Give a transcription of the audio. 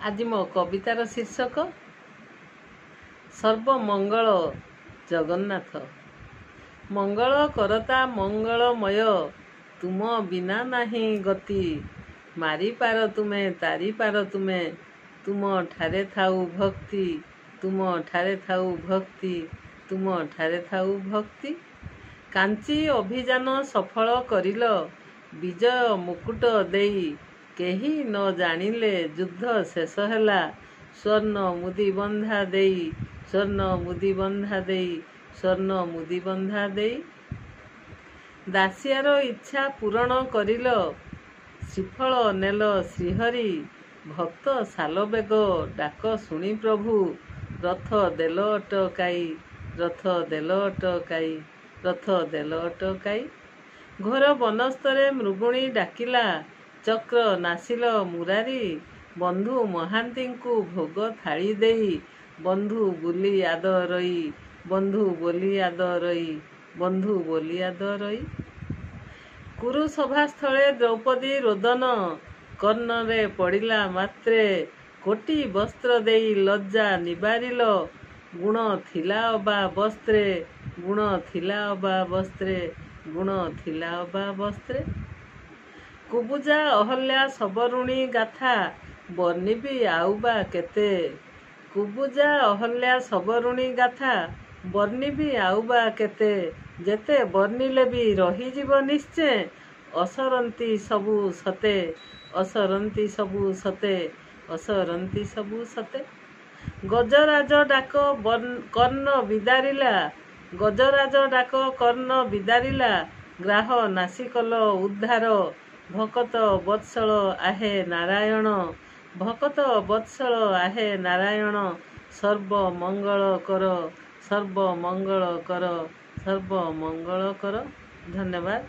आज मो कवितार शीर्षक सर्वमंगल जगन्नाथ। मंगल करता मंगलमय तुम बिना नहीं गति। मारी पार तुमे तारी पार तुमे तुम ठारे थाऊ भक्ति। तुम ठारे थाऊ भक्ति तुम ठारे थाऊ भक्ति। कांची अभियान सफल करिल विजय मुकुट देई। केही न जानिले युद्ध शेष हैला स्वर्ण मुदी बंधा देई। स्वर्ण मुदी बंधा देई स्वर्ण मुदी बंधा देई। दासियार इच्छा पूरण करिल श्रीफल नेल श्रीहरि। भक्त सालबेग डाक शुणी प्रभु रथ देल अटकाई। रथ देल अटकाई रथ देल अटकाई। घोर बनस्तरे मृगुणी डाकिला चक्र नासिल मुरारी। बंधु महांती को भोग थाली देई बंधु बोली आद रई। बंधु बोली आद रई बंधु बोली आद रई। कुरुसभा स्थले द्रौपदी रोदन कर्णरे पड़िला मात्रे। कोटी वस्त्र देई लज्जा निबारिल गुण थिला अबा वस्त्रे। गुण थिला अबा वस्त्रे गुण थिला अबा वस्त्रे। कुबुजा अहल्या सबरुणी गाथा बर्णिबी आउबा केते। कुबुजा अहल्या सबरुणी गाथा बर्णिबी आउबा केते। जेते बर्णिले भी रहीजिब निश्चय असरंती सबु सते। असरंती सबु सते असरंती सबु सते। गजराज डाक कर्ण बिदारिला। गजराज डाक कर्ण बिदारिला ग्राह नासिकल उद्धार। भकत बत्सल आहे नारायण। भकत बत्सल आहे नारायण। सर्वमंगल कर सर्वमंगल कर सर्वमंगल कर। धन्यवाद।